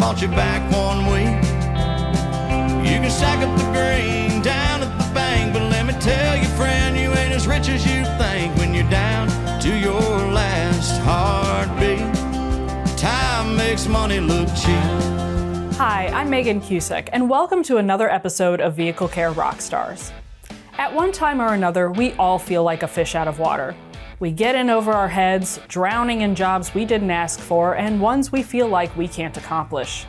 launch it back 1 week. You can stack up the green down at the bank, but let me tell you, friend, you ain't as rich as you think when you're down to your last heartbeat. Time makes money look cheap. Hi, I'm Megan Cusick, and welcome to another episode of Vehicle Care Rockstars. At one time or another, we all feel like a fish out of water. We get in over our heads, drowning in jobs we didn't ask for and ones we feel like we can't accomplish.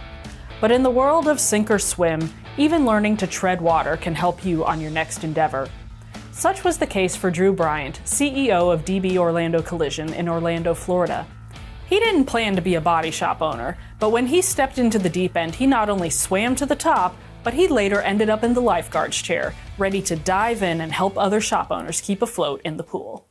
But in the world of sink or swim, even learning to tread water can help you on your next endeavor. Such was the case for Drew Bryant, CEO of DB Orlando Collision in Orlando, Florida. He didn't plan to be a body shop owner, but when he stepped into the deep end, he not only swam to the top, but he later ended up in the lifeguard's chair, ready to dive in and help other shop owners keep afloat in the pool.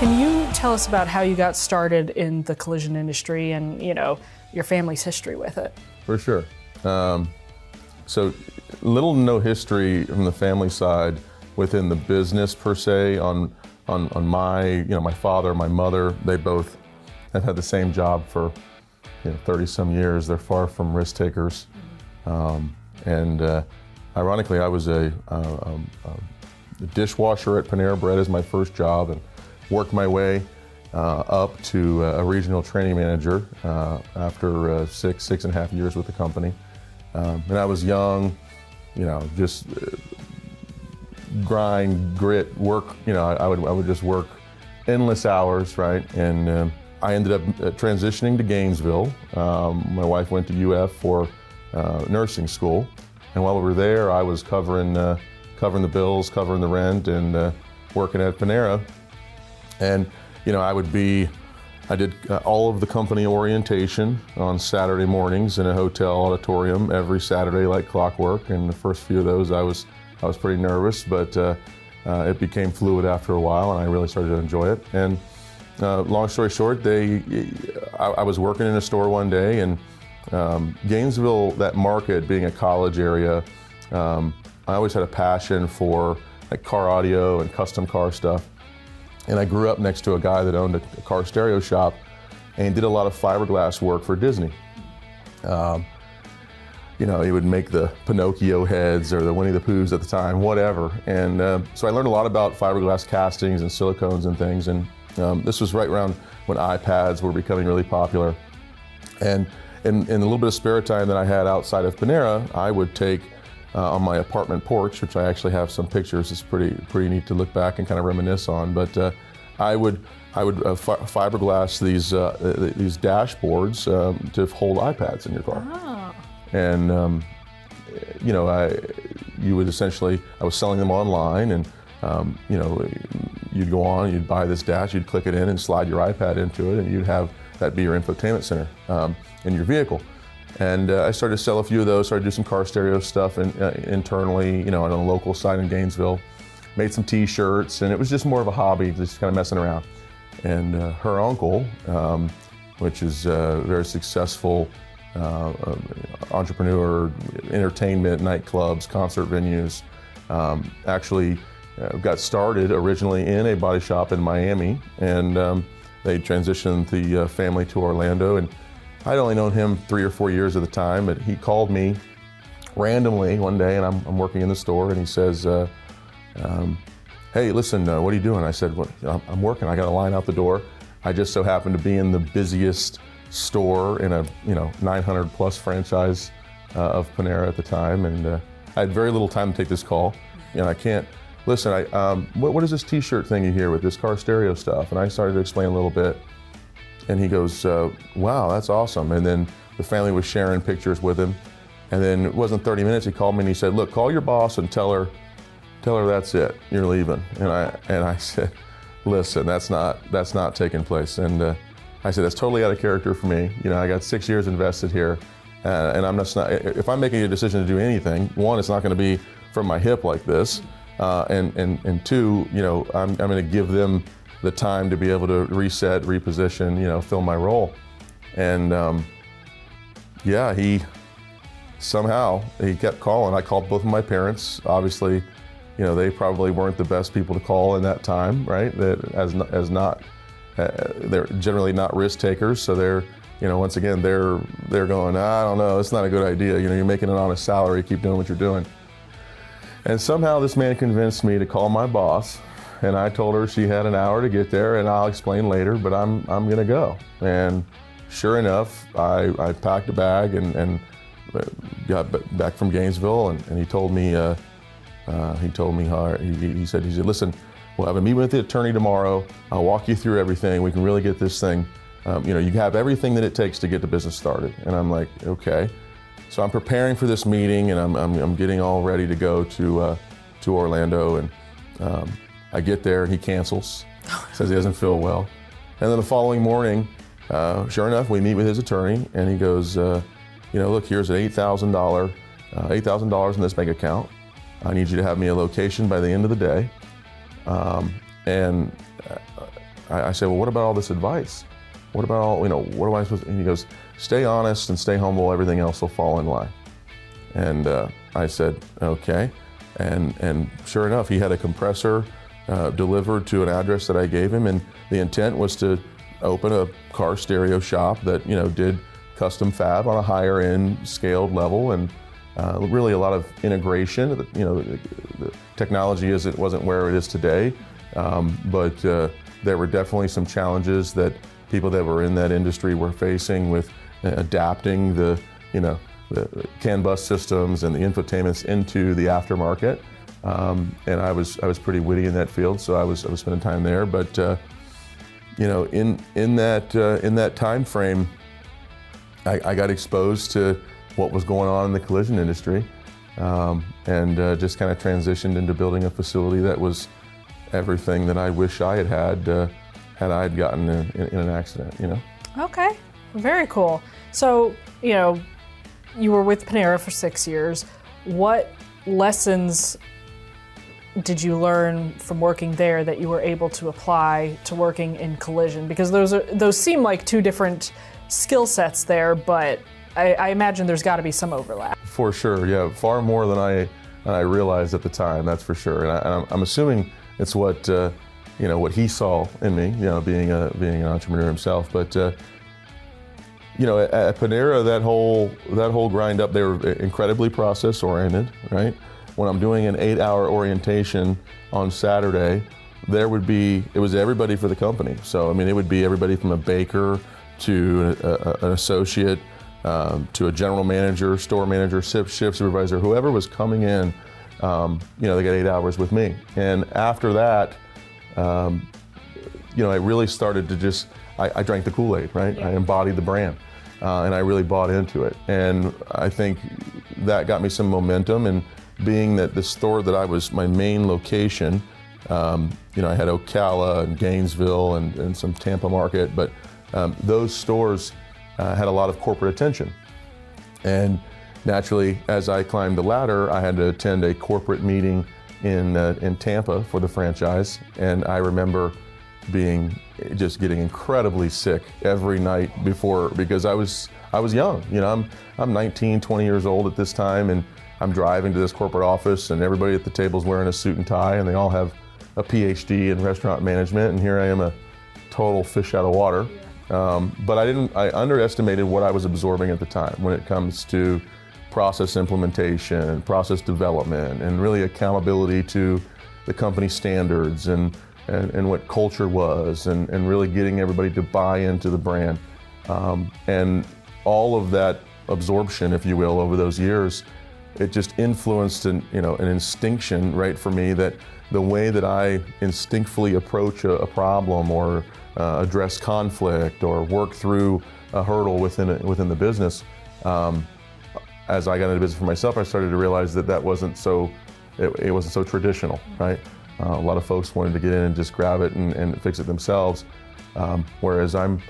Can you tell us about how you got started in the collision industry and, your family's history with it? For sure. So little to no history from the family side within the business per se. On my father, my mother, they both have had the same job for 30 some years. They're far from risk takers. Ironically, I was a dishwasher at Panera Bread as my first job, and worked my way up to a regional training manager after 6.5 years with the company. And I was young, just grind, grit, work. I would just work endless hours, right? And I ended up transitioning to Gainesville. My wife went to UF for nursing school, and while we were there, I was covering the bills, covering the rent, and working at Panera. And I did all of the company orientation on Saturday mornings in a hotel auditorium every Saturday like clockwork. And the first few of those I was pretty nervous, but it became fluid after a while, and I really started to enjoy it. And long story short, I was working in a store one day, and Gainesville, that market being a college area, I always had a passion for like car audio and custom car stuff. And I grew up next to a guy that owned a car stereo shop and did a lot of fiberglass work for Disney. He would make the Pinocchio heads or the Winnie the Poohs at the time, whatever. And so I learned a lot about fiberglass castings and silicones and things. And this was right around when iPads were becoming really popular. And in a little bit of spare time that I had outside of Panera, I would take on my apartment porch, which I actually have some pictures. It's pretty neat to look back and kind of reminisce on. But I would fiberglass these dashboards to hold iPads in your car. Oh. And you would essentially, I was selling them online, and you'd go on, you'd buy this dash, you'd click it in and slide your iPad into it, and you'd have that be your infotainment center in your vehicle. And I started to sell a few of those, started to do some car stereo stuff internally, on a local site in Gainesville. Made some t-shirts, and it was just more of a hobby, just kind of messing around. And her uncle, which is a very successful entrepreneur, entertainment, nightclubs, concert venues, actually got started originally in a body shop in Miami, and they transitioned the family to Orlando. And I'd only known him 3 or 4 years at the time, but he called me randomly one day, and I'm working in the store, and he says, hey, listen, what are you doing? I said, well, I'm working, I got a line out the door. I just so happened to be in the busiest store in a 900 plus franchise of Panera at the time, and I had very little time to take this call. I can't, listen, what is this t-shirt thing you hear with this car stereo stuff? And I started to explain a little bit. And he goes, wow, that's awesome. And then the family was sharing pictures with him. And then it wasn't 30 minutes, he called me and he said, look, call your boss and tell her that's it, you're leaving. And I said, listen, that's not taking place. And I said, that's totally out of character for me. I got 6 years invested here, and I'm just not, if I'm making a decision to do anything, one, it's not gonna be from my hip like this. And two, I'm gonna give them the time to be able to reset, reposition, fill my role. And he kept calling. I called both of my parents, obviously they probably weren't the best people to call in that time, right? They're generally not risk takers, so they're, once again, they're going, I don't know, it's not a good idea. You're making an honest salary, keep doing what you're doing. And somehow this man convinced me to call my boss, and I told her she had an hour to get there, and I'll explain later, but I'm gonna go. And sure enough, I packed a bag and got back from Gainesville, and he told me, he said, listen, we'll have a meeting with the attorney tomorrow. I'll walk you through everything. We can really get this thing. You have everything that it takes to get the business started. And I'm like, okay. So I'm preparing for this meeting, and I'm getting all ready to go to Orlando. And I get there, and he cancels. Says he doesn't feel well. And then the following morning, sure enough, we meet with his attorney, and he goes, look, here's an $8,000 in this bank account. I need you to have me a location by the end of the day. And I said, well, what about all this advice? What about all, what am I supposed to, and he goes, stay honest and stay humble, everything else will fall in line. And I said, okay. And sure enough, he had a compressor delivered to an address that I gave him, and the intent was to open a car stereo shop that, did custom fab on a higher end scaled level, and really a lot of integration. The technology wasn't where it is today, but there were definitely some challenges that people that were in that industry were facing with adapting the CAN bus systems and the infotainments into the aftermarket. And I was pretty witty in that field, so I was spending time there. But in that time frame, I got exposed to what was going on in the collision industry, and just kind of transitioned into building a facility that was everything that I wish I had I had gotten in an accident. Okay, very cool. So you were with Panera for 6 years. What lessons did you learn from working there that you were able to apply to working in collision? Because those seem like two different skill sets there, but I imagine there's got to be some overlap. For sure, yeah, far more than I realized at the time. That's for sure, and I'm assuming it's what what he saw in me, being an entrepreneur himself. But at Panera, that whole grind up, they were incredibly process oriented, right? When I'm doing an 8-hour orientation on Saturday, it was everybody for the company. So it would be everybody from a baker to an associate, to a general manager, store manager, shift supervisor, whoever was coming in, they got 8 hours with me. And after that, I really started to I drank the Kool-Aid, right? Yeah. I embodied the brand, and I really bought into it. And I think that got me some momentum. And being that the store that I was my main location, I had Ocala and Gainesville and some Tampa market, but those stores had a lot of corporate attention. And naturally, as I climbed the ladder, I had to attend a corporate meeting in Tampa for the franchise. And I remember getting incredibly sick every night before, because I was young. I'm 19, 20 years old at this time, and I'm driving to this corporate office, and everybody at the table's wearing a suit and tie, and they all have a PhD in restaurant management, and here I am, a total fish out of water. But I underestimated what I was absorbing at the time when it comes to process implementation and process development, and really accountability to the company standards and what culture was, and really getting everybody to buy into the brand. And all of that absorption, if you will, over those years, it just influenced an instinction, right, for me, that the way that I instinctively approach a problem or address conflict or work through a hurdle within the business. As I got into business for myself, I started to realize that wasn't so, it wasn't so traditional, right? A lot of folks wanted to get in and just grab it and fix it themselves, whereas I'm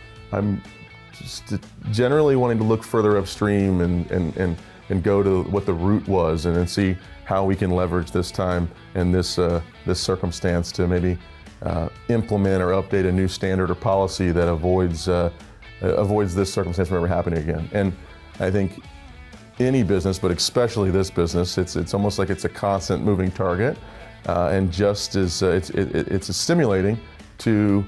just generally wanting to look further upstream and go to what the root was, and then see how we can leverage this time and this circumstance to maybe implement or update a new standard or policy that avoids this circumstance from ever happening again. And I think any business, but especially this business, it's almost like it's a constant moving target. and just as it's stimulating to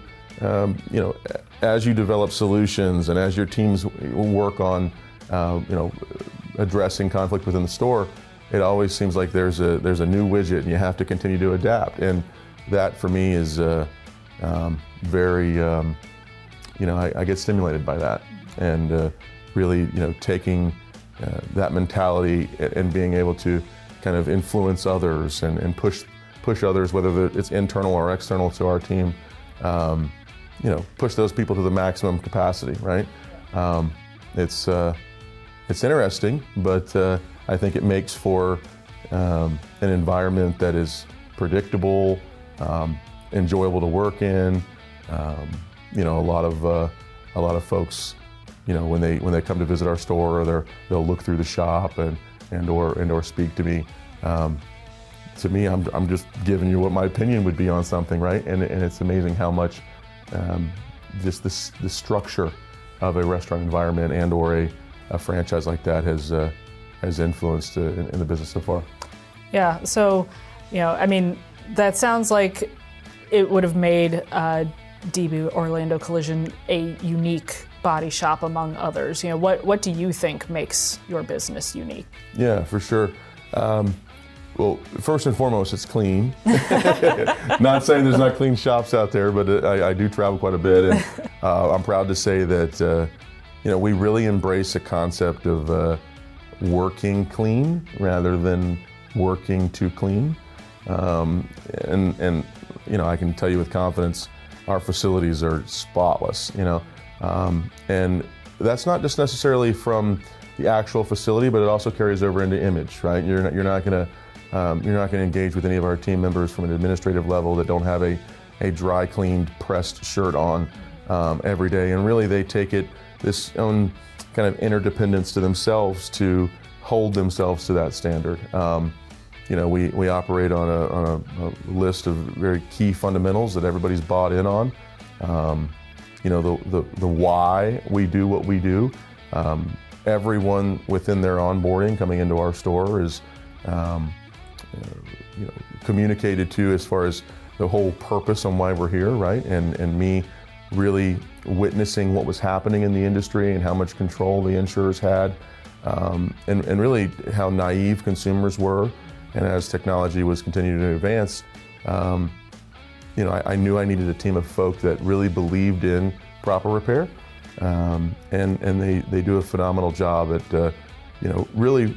as you develop solutions and as your teams work on addressing conflict within the store, it always seems like there's a new widget and you have to continue to adapt, and that for me is very I get stimulated by that, and really taking that mentality and being able to kind of influence others and push others, whether it's internal or external to our team, push those people to the maximum capacity, right? It's interesting, but I think it makes for an environment that is predictable, enjoyable to work in. A lot of folks, when they come to visit our store, they'll look through the shop and or speak to me. To me, I'm just giving you what my opinion would be on something, right? And it's amazing how much just the structure of a restaurant environment and or a franchise like that has influenced in the business so far. Yeah. So, that sounds like it would have made DB Orlando Collision a unique body shop among others. What do you think makes your business unique? Yeah, for sure. Well, first and foremost, it's clean. Not saying there's not clean shops out there, but I do travel quite a bit, and I'm proud to say that we really embrace a concept of working clean rather than working to clean. And I can tell you with confidence, our facilities are spotless. And that's not just necessarily from the actual facility, but it also carries over into image, right? You're not going to engage with any of our team members from an administrative level that don't have a dry cleaned pressed shirt on every day, and really they take this own kind of interdependence to themselves to hold themselves to that standard. We operate on a list of very key fundamentals that everybody's bought in on. The why we do what we do. Everyone within their onboarding coming into our store is communicated to as far as the whole purpose on why we're here, right? And me really witnessing what was happening in the industry and how much control the insurers had, and really how naive consumers were. And as technology was continuing to advance, I knew I needed a team of folk that really believed in proper repair, and they do a phenomenal job at really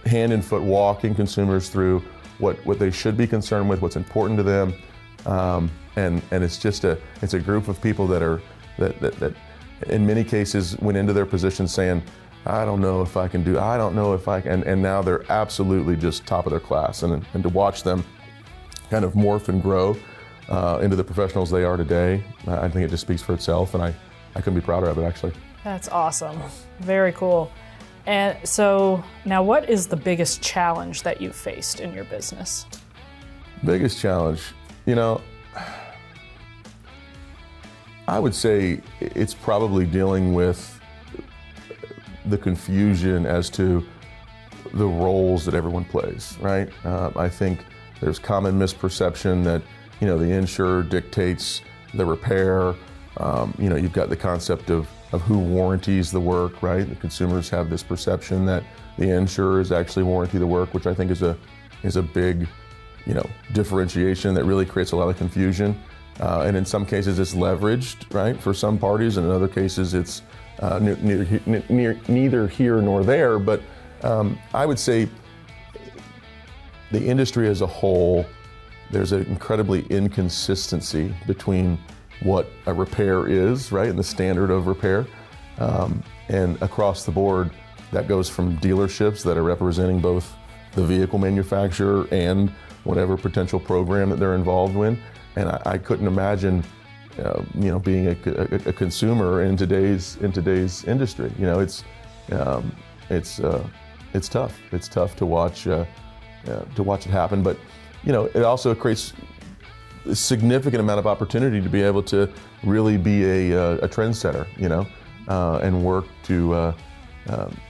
hand and foot walking consumers through what they should be concerned with, what's important to them, and it's a group of people that in many cases went into their position saying, I don't know if I can do, I don't know if I can, and now they're absolutely just top of their class, and to watch them kind of morph and grow into the professionals they are today, I think it just speaks for itself, and I couldn't be prouder of it, actually. That's awesome. Very cool. And so now, what is the biggest challenge that you've faced in your business? Biggest challenge, I would say it's probably dealing with the confusion as to the roles that everyone plays, right? I think there's common misperception that, the insurer dictates the repair. You've got the concept of who warranties the work, right? The consumers have this perception that the insurers actually warranty the work, which I think is a big, differentiation that really creates a lot of confusion. And in some cases it's leveraged, right, for some parties, and in other cases it's neither here nor there. But I would say the industry as a whole, there's an incredibly inconsistency between what a repair is, right, and the standard of repair. And across the board, that goes from dealerships that are representing both the vehicle manufacturer and whatever potential program that they're involved in. And I couldn't imagine, being a consumer in today's industry. It's tough. It's tough to watch it happen. But it also creates a significant amount of opportunity to be able to really be a trendsetter, and work to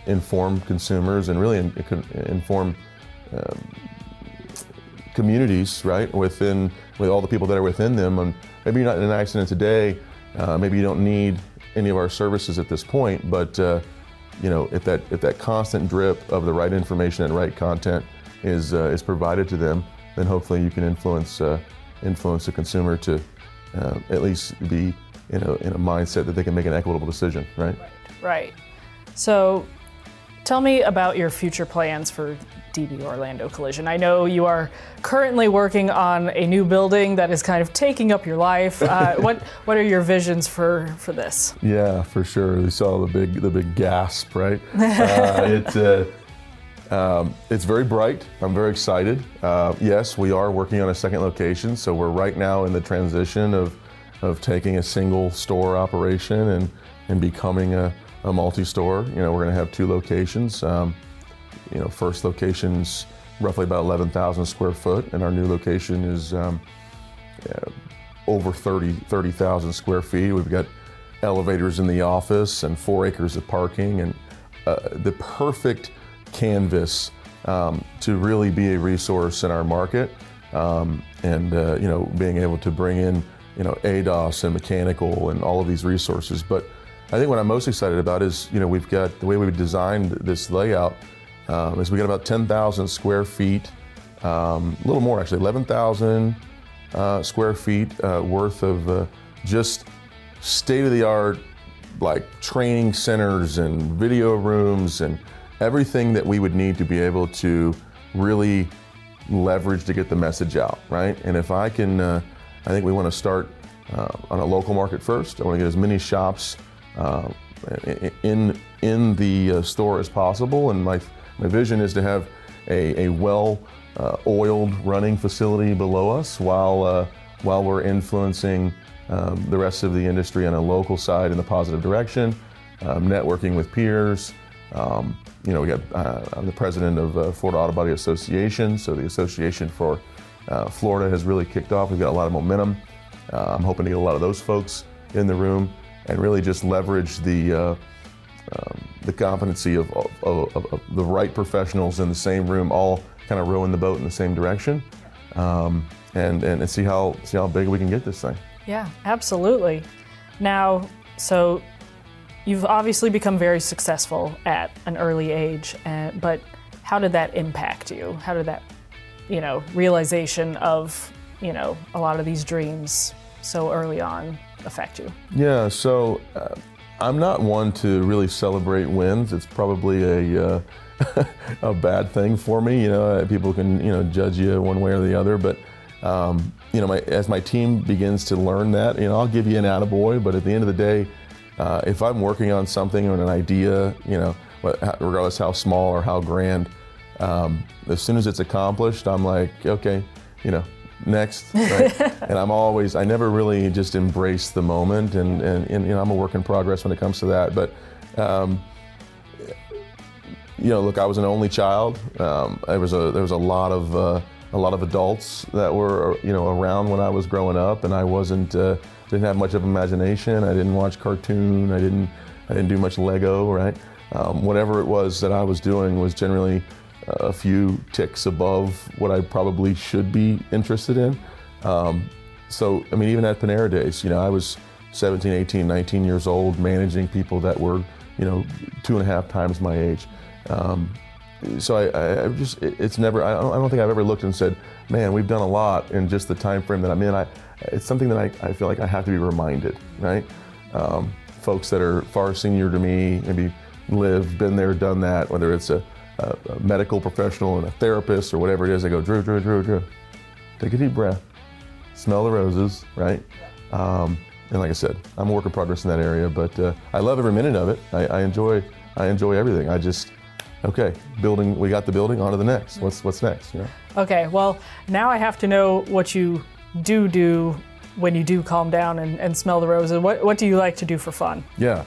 inform consumers and really inform communities, right, with all the people that are within them. And maybe you're not in an accident today, maybe you don't need any of our services at this point, but if that constant drip of the right information and right content is provided to them, then hopefully you can influence the consumer to at least be in a mindset that they can make an equitable decision, right? Right. So tell me about your future plans for DB Orlando Collision. I know you are currently working on a new building that is kind of taking up your life. What are your visions for this? Yeah, for sure. We saw the big gasp, right? It's very bright. I'm very excited. Yes, we are working on a second location, so we're right now in the transition of taking a single store operation and becoming a multi-store. We're going to have 2 locations. First location's roughly about 11,000 square foot, and our new location is over 30,000 square feet. We've got elevators in the office and 4 acres of parking, and the perfect canvas to really be a resource in our market, and being able to bring in ADOS and mechanical and all of these resources. But I think what I'm most excited about is we've got the way we've designed this layout is we got about 10,000 square feet, a little more actually, 11,000 square feet worth of just state-of-the-art like training centers and video rooms and everything that we would need to be able to really leverage to get the message out, right? And if I can, I think we want to start on a local market first. I want to get as many shops in the store as possible, and my vision is to have a well-oiled running facility below us while we're influencing the rest of the industry on a local side in the positive direction, networking with peers. I'm the president of Florida Auto Body Association, so the association for Florida has really kicked off. We've got a lot of momentum. I'm hoping to get a lot of those folks in the room and really just leverage the competency of the right professionals in the same room, all kind of rowing the boat in the same direction, and see how big we can get this thing. Yeah, absolutely. Now, so you've obviously become very successful at an early age, but how did that impact you? How did that, realization of, a lot of these dreams so early on affect you? Yeah, so I'm not one to really celebrate wins. It's probably a bad thing for me. People can judge you one way or the other, but as my team begins to learn that, I'll give you an attaboy, but at the end of the day, if I'm working on something or an idea, regardless how small or how grand, as soon as it's accomplished, I'm like, okay, next, right? And I never really just embrace the moment, and I'm a work in progress when it comes to that. But look, I was an only child. There was a lot of adults that were around when I was growing up, and I didn't have much of imagination. I didn't watch cartoon. I didn't do much Lego, right? Whatever it was that I was doing was generally a few ticks above what I probably should be interested in. So, even at Panera days, I was 17, 18, 19 years old, managing people that were, 2.5 times my age. So I don't think I've ever looked and said, man, we've done a lot in just the time frame that I'm in. It's something that I feel like I have to be reminded, right? Folks that are far senior to me, maybe been there, done that, whether it's a medical professional and a therapist or whatever it is, I go, Drew, take a deep breath, smell the roses, right? And like I said, I'm a work in progress in that area, but I love every minute of it. I enjoy everything. Okay, building, we got the building, on to the next. What's next, Okay, well, now I have to know what you do when you do calm down and smell the roses. What do you like to do for fun? Yeah,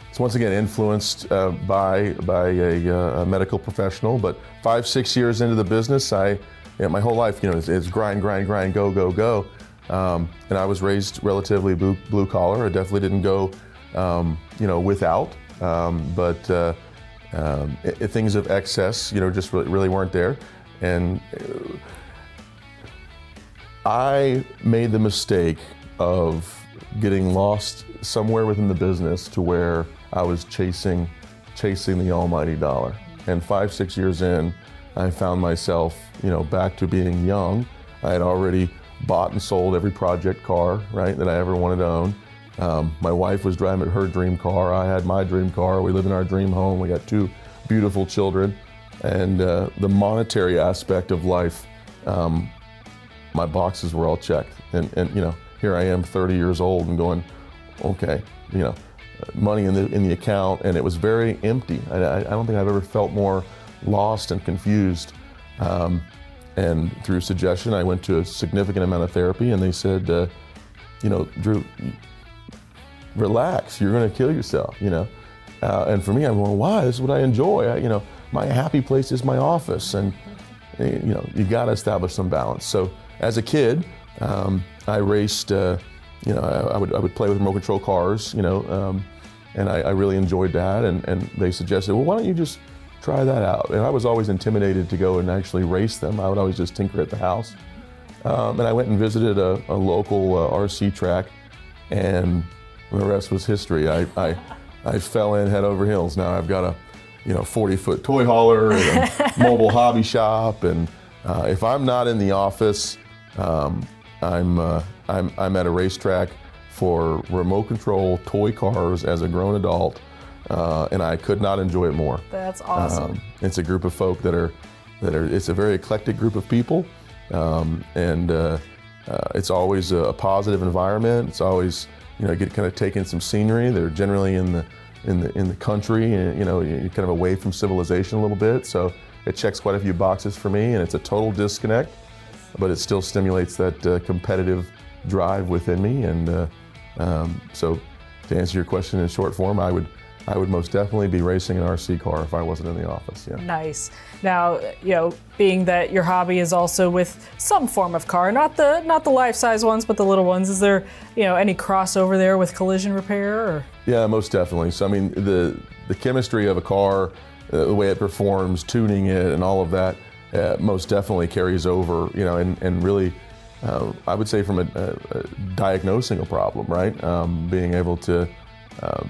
it's once again influenced by a medical professional, but 5-6 years into the business, my whole life, it's grind, go. And I was raised relatively blue collar. I definitely didn't go, without, but things of excess, just really weren't there. And I made the mistake of getting lost somewhere within the business to where I was chasing the almighty dollar. And 5-6 years in, I found myself, back to being young. I had already bought and sold every project car, right, that I ever wanted to own. My wife was driving her dream car. I had my dream car. We live in our dream home. We got 2 beautiful children. And the monetary aspect of life, my boxes were all checked. And here I am 30 years old and going, okay, money in the account, and it was very empty. I don't think I've ever felt more lost and confused. And through suggestion, I went to a significant amount of therapy, and they said, Drew, relax, you're gonna kill yourself, And for me, I'm going, why? This is what I enjoy. My happy place is my office, and you gotta establish some balance. So as a kid, I raced, I would play with remote control cars, and I really enjoyed that. And they suggested, well, why don't you just try that out? And I was always intimidated to go and actually race them. I would always just tinker at the house. And I went and visited a local RC track, and the rest was history. I fell in head over heels. Now I've got a 40-foot toy hauler and a mobile hobby shop. And if I'm not in the office, I'm at a racetrack for remote control toy cars as a grown adult, and I could not enjoy it more. That's awesome. It's a group of folk it's a very eclectic group of people, and it's always a positive environment. It's always, get kind of taking some scenery. They're generally in the country, and you're kind of away from civilization a little bit. So it checks quite a few boxes for me, and it's a total disconnect, but it still stimulates that competitive drive within me. And so to answer your question in short form, I would most definitely be racing an RC car if I wasn't in the office. Yeah. Nice. Now, being that your hobby is also with some form of car, not the life-size ones, but the little ones, is there, any crossover there with collision repair? Or? Yeah, most definitely. So I mean, the chemistry of a car, the way it performs, tuning it, and all of that, most definitely carries over. And really, I would say from a diagnosing a problem, right? Being able to,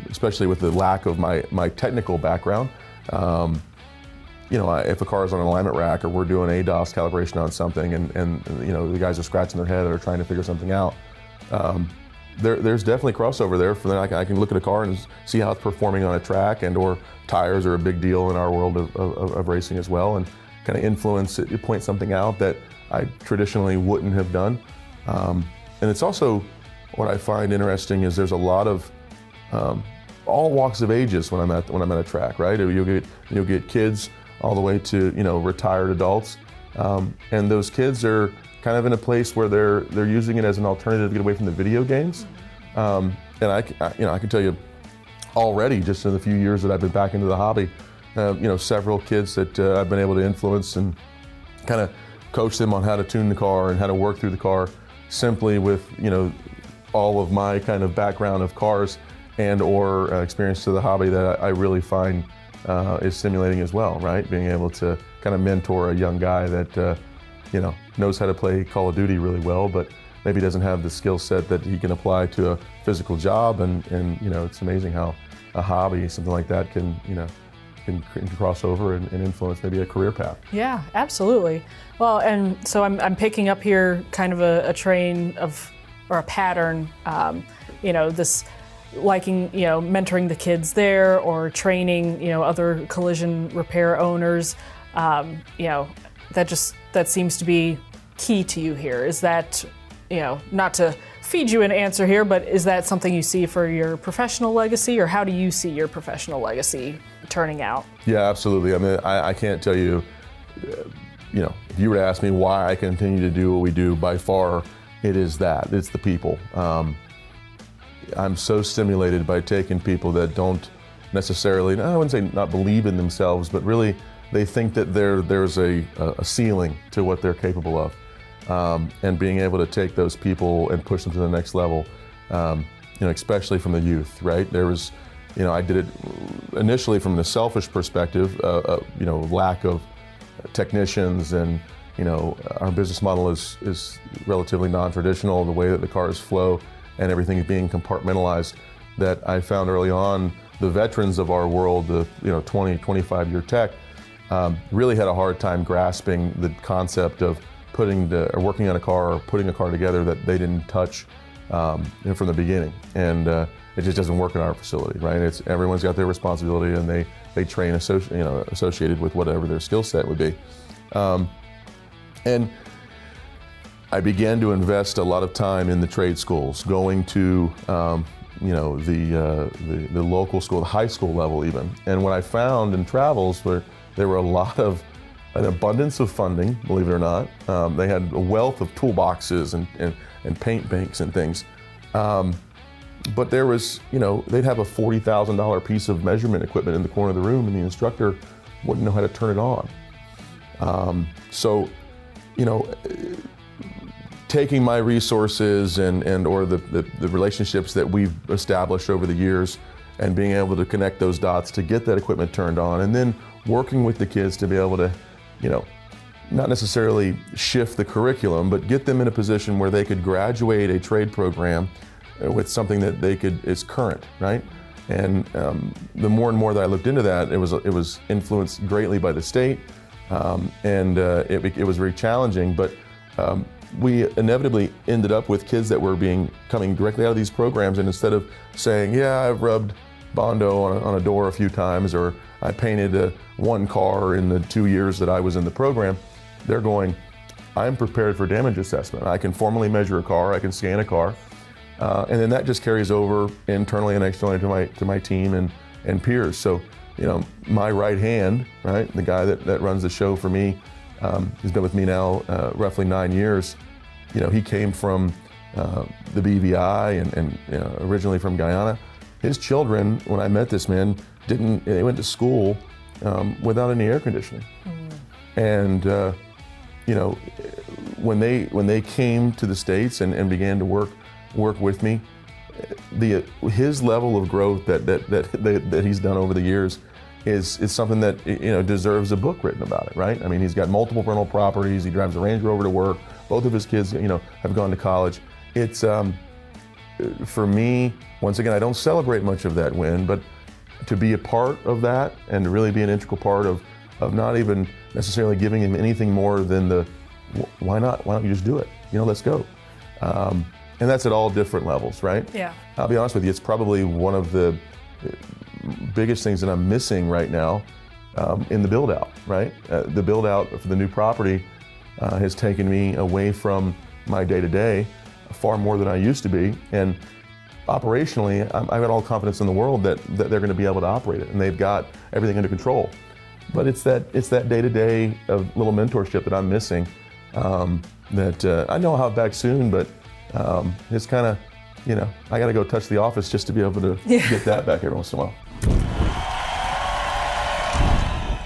especially with the lack of my technical background, if a car is on an alignment rack or we're doing ADAS calibration on something, and the guys are scratching their head or trying to figure something out, there's definitely crossover there. For then I can look at a car and see how it's performing on a track, and/or tires are a big deal in our world of racing as well, and kind of influence it, point something out that I traditionally wouldn't have done. And it's also, what I find interesting is there's a lot of all walks of ages when I'm at a track, right? You'll get kids all the way to retired adults, and those kids are kind of in a place where they're using it as an alternative to get away from the video games. And I can tell you already, just in the few years that I've been back into the hobby, several kids that I've been able to influence and kind of coach them on how to tune the car and how to work through the car, simply with all of my kind of background of cars and/or experience to the hobby that I really find is stimulating as well, right? Being able to kind of mentor a young guy that knows how to play Call of Duty really well, but maybe doesn't have the skill set that he can apply to a physical job. And it's amazing how a hobby, something like that, can cross over and influence maybe a career path. Yeah, absolutely. Well, and so I'm picking up here kind of a train of, or a pattern, this liking, mentoring the kids there, or training, other collision repair owners, that seems to be key to you here. Is that, not to feed you an answer here, but is that something you see for your professional legacy, or how do you see your professional legacy turning out? Yeah, absolutely. I mean, I can't tell you, if you were to ask me why I continue to do what we do, by far it is that. It's the people. I'm so stimulated by taking people that don't necessarily, I wouldn't say not believe in themselves, but really they think that there's a ceiling to what they're capable of. And being able to take those people and push them to the next level, especially from the youth, right? There was, I did it initially from the selfish perspective, lack of technicians and our business model is relatively non-traditional, the way that the cars flow and everything is being compartmentalized, that I found early on the veterans of our world, the 20, 25-year tech, really had a hard time grasping the concept of working on a car or putting a car together that they didn't touch from the beginning. And it just doesn't work in our facility, right? Everyone's got their responsibility, and they train associated with whatever their skill set would be. And I began to invest a lot of time in the trade schools, going to the local school, the high school level even. And what I found in travels were there were an abundance of funding, believe it or not. They had a wealth of toolboxes and paint banks and things. But there was, they'd have a $40,000 piece of measurement equipment in the corner of the room, and the instructor wouldn't know how to turn it on. Taking my resources or the relationships that we've established over the years and being able to connect those dots to get that equipment turned on, and then working with the kids to be able to, not necessarily shift the curriculum, but get them in a position where they could graduate a trade program with something that is current, right? And the more and more that I looked into that, it was influenced greatly by the state, and it was very challenging. But we inevitably ended up with kids that were coming directly out of these programs, and instead of saying, yeah, I've rubbed Bondo on a door a few times, or I painted one car in the 2 years that I was in the program, they're going, I'm prepared for damage assessment. I can formally measure a car, I can scan a car, and then that just carries over internally and externally to my team and peers. So, my right hand, right, the guy that runs the show for me, he's been with me now roughly 9 years. He came from the BVI and originally from Guyana. His children, when I met this man, they went to school without any air conditioning. And when they came to the States and began to work with me, his level of growth that he's done over the years is something that deserves a book written about it, right? I mean, he's got multiple rental properties. He drives a Range Rover to work. Both of his kids, have gone to college. It's for me, once again, I don't celebrate much of that win, but to be a part of that and to really be an integral part of not even necessarily giving him anything more than why not? Why don't you just do it? Let's go. And that's at all different levels, right? Yeah. I'll be honest with you, it's probably one of the biggest things that I'm missing right now in the build out, right? The build out for the new property has taken me away from my day-to-day far more than I used to be. And operationally, I've got all confidence in the world that they're going to be able to operate it, and they've got everything under control. But it's that day-to-day of little mentorship that I'm missing that I know I'll have back soon, but it's kind of, I got to go touch the office just to be able to get that back every once in a while.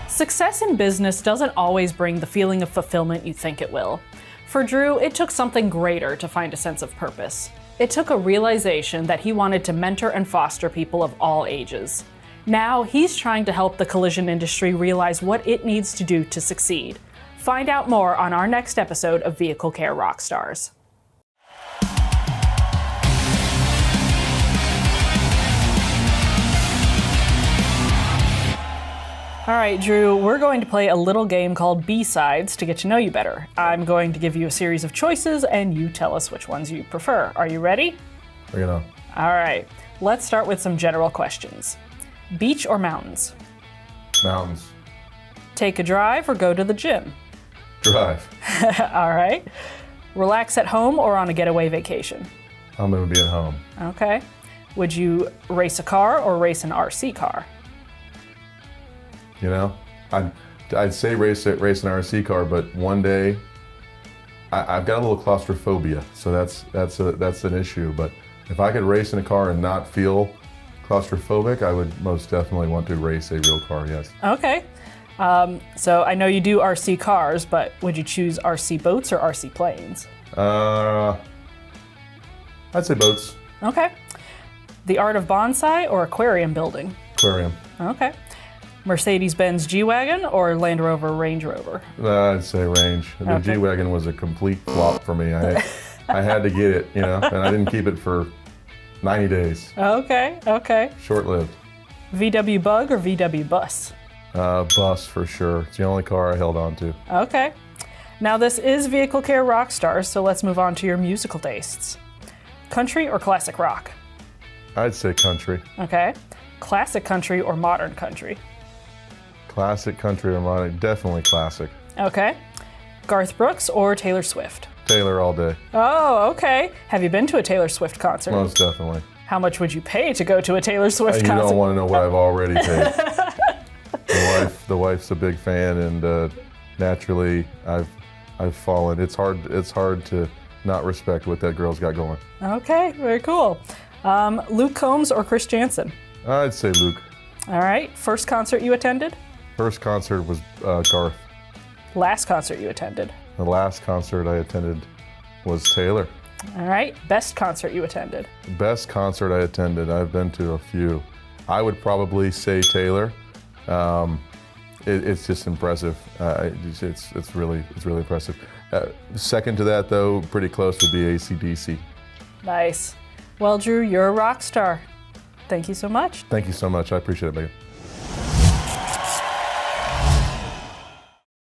Success in business doesn't always bring the feeling of fulfillment you think it will. For Drew, it took something greater to find a sense of purpose. It took a realization that he wanted to mentor and foster people of all ages. Now, he's trying to help the collision industry realize what it needs to do to succeed. Find out more on our next episode of Vehicle Care Rockstars. All right, Drew, we're going to play a little game called B-Sides to get to know you better. I'm going to give you a series of choices, and you tell us which ones you prefer. Are you ready? Bring it on. All right, let's start with some general questions. Beach or mountains? Mountains. Take a drive or go to the gym? Drive. All right. Relax at home or on a getaway vacation? I'm going to be at home. Okay. Would you race a car or race an RC car? I'd say race an RC car, but one day I've got a little claustrophobia, so that's an issue. But if I could race in a car and not feel claustrophobic, I would most definitely want to race a real car. Yes. Okay. So I know you do RC cars, but would you choose RC boats or RC planes? I'd say boats. Okay. The art of bonsai or aquarium building? Aquarium. Okay. Mercedes-Benz G-Wagon or Land Rover Range Rover? I'd say Range. The Okay. G-Wagon was a complete flop for me. I had to get it, and I didn't keep it for 90 days. Okay, okay. Short-lived. VW Bug or VW Bus? Bus for sure. It's the only car I held on to. Okay. Now this is Vehicle Care Rockstars, so let's move on to your musical tastes. Country or classic rock? I'd say country. Okay. Classic country or modern country? Classic country or modern? Definitely classic. Okay. Garth Brooks or Taylor Swift? Taylor all day. Oh, okay. Have you been to a Taylor Swift concert? Most definitely. How much would you pay to go to a Taylor Swift You concert? don't want to know what I've already paid. The wife's a big fan, and naturally, I've fallen. It's hard to not respect what that girl's got going. Okay, very cool. Luke Combs or Chris Jansen? I'd say Luke. All right. First concert you attended? First concert was Garth. Last concert you attended? The last concert I attended was Taylor. All right. Best concert you attended? Best concert I attended, I've been to a few. I would probably say Taylor. It's just impressive. It's really impressive. Second to that, though, pretty close would be AC/DC. Nice. Well, Drew, you're a rock star. Thank you so much. Thank you so much. I appreciate it, Megan.